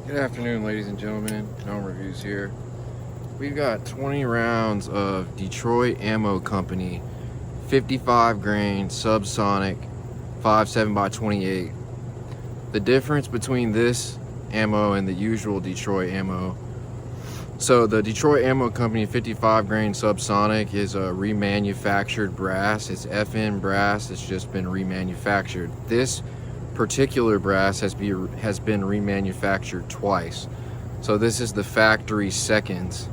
Good afternoon, ladies and gentlemen. Gnome Reviews here. We've got 20 rounds of Detroit Ammo Company 55 grain Subsonic 5.7x28. The difference between this ammo and the usual Detroit ammo. So the Detroit Ammo Company 55 grain Subsonic is a remanufactured brass. It's FN brass. It's just been remanufactured. This particular brass has been remanufactured twice. So this is the factory seconds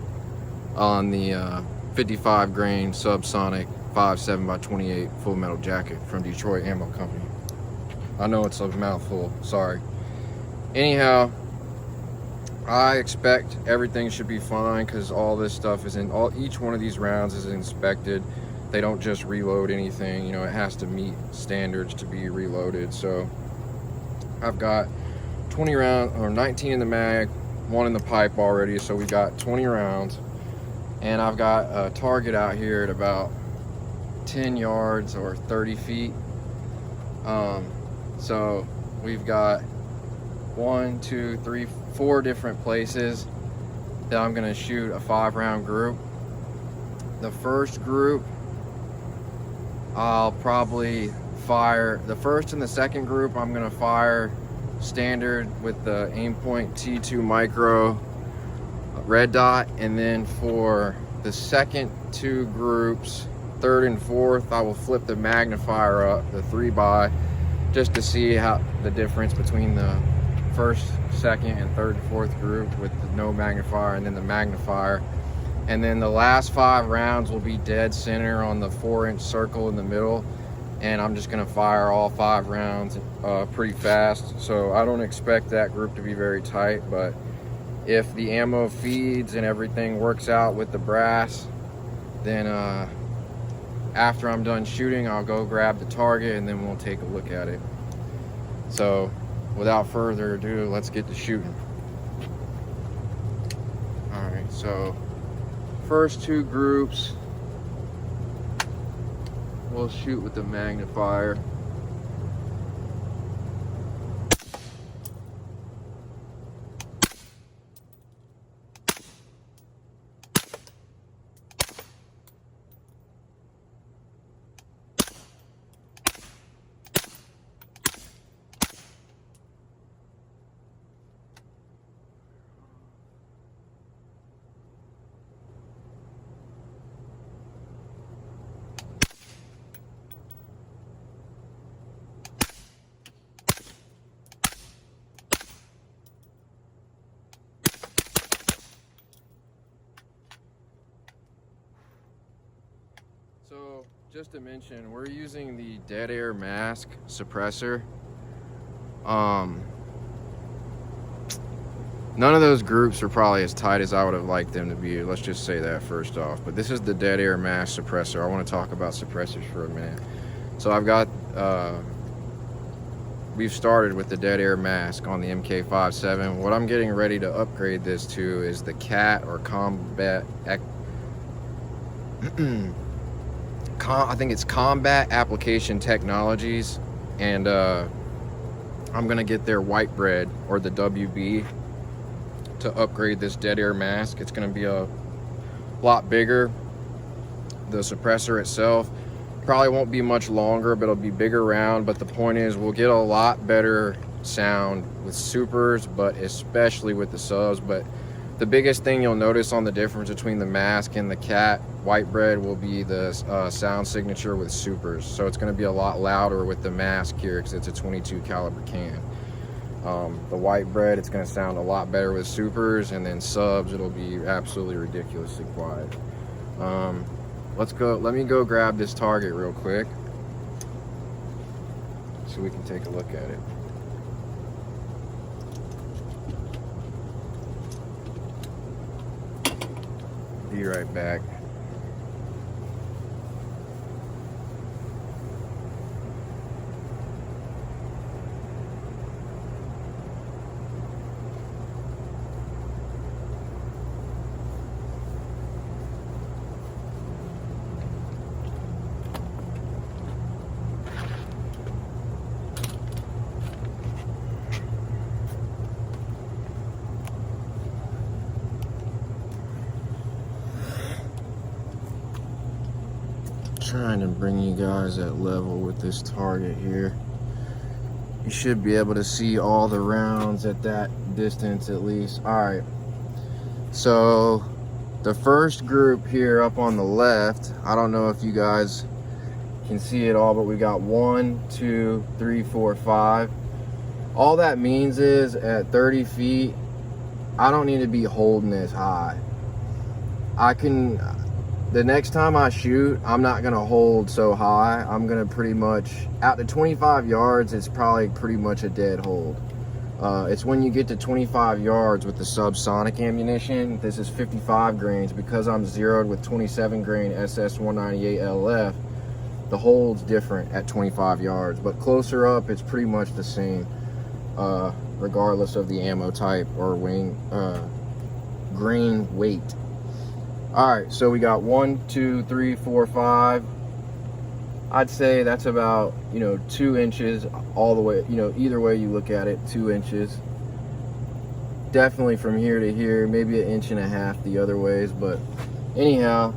on the 55 grain Subsonic 5.7x28 full metal jacket from Detroit Ammo Company. I know it's a mouthful, sorry. Anyhow, I expect everything should be fine because all this stuff is in each one of these rounds is inspected. They don't just reload anything, you know, it has to meet standards to be reloaded. So I've got 20 rounds, or 19 in the mag, 1 in the pipe already, so we've got 20 rounds. And I've got a target out here at about 10 yards or 30 feet. So we've got 1, 2, 3, 4 different places that I'm gonna shoot a 5-round group. The first group, I'll probably fire the first and the second group. I'm gonna fire standard with the Aimpoint T2 Micro red dot, and then for the second 2 groups, third and fourth, I will flip the magnifier up, the 3x, just to see how the difference between the first, second, and third and fourth group with the no magnifier and then the magnifier. And then the last 5 rounds will be dead center on the 4-inch circle in the middle. And I'm just gonna fire all 5 rounds pretty fast. So I don't expect that group to be very tight, but if the ammo feeds and everything works out with the brass, then after I'm done shooting, I'll go grab the target and then we'll take a look at it. So without further ado, let's get to shooting. All right, so first 2 groups, we'll shoot with the magnifier. So just to mention, we're using the dead air mask suppressor. None of those groups are probably as tight as I would have liked them to be. Let's just say that first off. But this is the dead air mask suppressor. I want to talk about suppressors for a minute. So I've got, we've started with the dead air mask on the MK57. What I'm getting ready to upgrade this to is the CAT, or Combat, I think it's Combat Application Technologies, and I'm gonna get their white bread, or the WB, to upgrade this dead air mask. It's gonna be a lot bigger. The suppressor itself probably won't be much longer, but it'll be bigger round. But the point is, we'll get a lot better sound with supers, but especially with the subs. But the biggest thing you'll notice on the difference between the mask and the CAT white bread will be the sound signature with supers. So it's going to be a lot louder with the mask here because it's a 22 caliber can. The white bread, it's going to sound a lot better with supers, and then subs, it'll be absolutely ridiculously quiet. Let's go. Let me go grab this target real quick so we can take a look at it. Be right back. trying to bring you guys at level with this target here. You should be able to see all the rounds at that distance at least. All right, so the first group here up on the left, I don't know if you guys can see it all, but we got 1, 2, 3, 4, 5. All that means is at 30 feet, I don't need to be holding this high. The next time I shoot, I'm not gonna hold so high. I'm gonna pretty much, out to 25 yards, it's probably pretty much a dead hold. It's when you get to 25 yards with the subsonic ammunition, this is 55 grains, because I'm zeroed with 27 grain SS198 LF, the hold's different at 25 yards, but closer up, it's pretty much the same, regardless of the ammo type or grain weight. All right, so we got 1, 2, 3, 4, 5. I'd say that's about, 2 inches all the way, either way you look at it, 2 inches. Definitely from here to here, maybe 1.5 inches the other ways, but anyhow,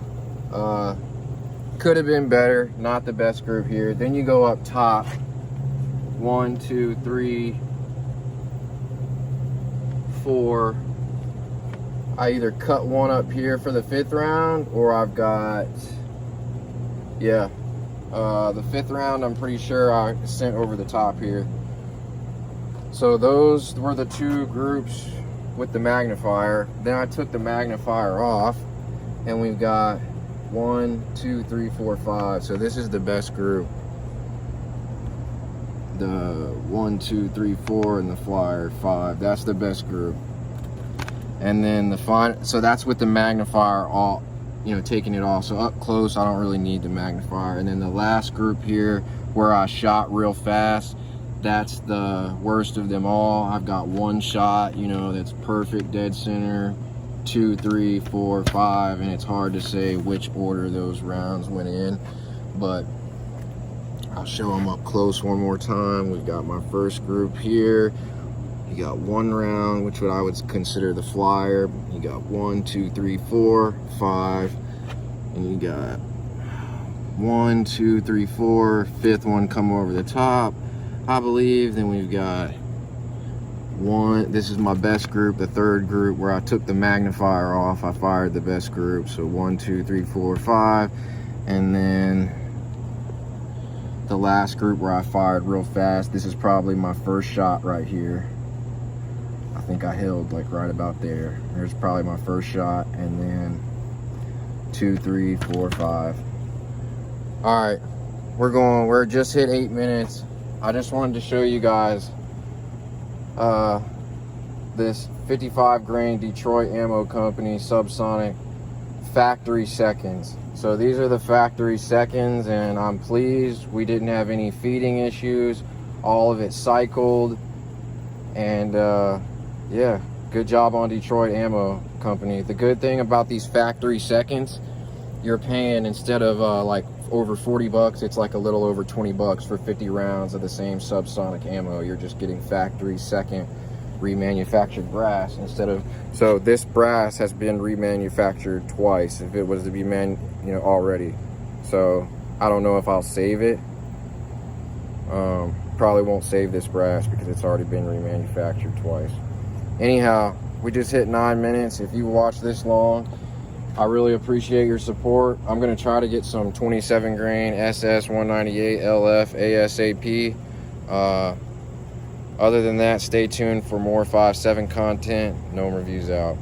could have been better, not the best group here. Then you go up top, 1, 2, 3, 4. I either cut one up here for the 5th round, or I've got, the 5th round, I'm pretty sure I sent over the top here. So those were the 2 groups with the magnifier. Then I took the magnifier off, and we've got 1, 2, 3, 4, 5. So this is the best group. The 1, 2, 3, 4, and the flyer 5. That's the best group. And then so that's with the magnifier all, taking it off. So up close, I don't really need the magnifier. And then the last group here, where I shot real fast, that's the worst of them all. I've got 1 shot, that's perfect, dead center, 2, 3, 4, 5, and it's hard to say which order those rounds went in, but I'll show them up close one more time. We've got my first group here. You got 1 round, which I would consider the flyer. You got 1, 2, 3, 4, 5, and you got 1, 2, 3, 4, 5th one come over the top, I believe. Then we've got 1. This is my best group, the 3rd group, where I took the magnifier off. I fired the best group. So 1, 2, 3, 4, 5, and then the last group where I fired real fast. This is probably my first shot right here. I think I held like right about there. There's probably my first shot, and then 2, 3, 4, 5. All right, we're just hit 8 minutes. I just wanted to show you guys this 55 grain Detroit Ammo Company Subsonic factory seconds. So these are the factory seconds, and I'm pleased. We didn't have any feeding issues. All of it cycled, and yeah, good job on Detroit Ammo Company. The good thing about these factory seconds, you're paying, instead of like over 40 bucks, it's like a little over 20 bucks for 50 rounds of the same subsonic ammo. You're just getting factory second remanufactured brass instead of, so this brass has been remanufactured twice if it was to be already. So I don't know if I'll save it. Probably won't save this brass because it's already been remanufactured twice. Anyhow, we just hit 9 minutes. If you watch this long, I really appreciate your support. I'm gonna try to get some 27 grain SS198 LF ASAP. Other than that, stay tuned for more 5.7 content. Gnome Reviews out.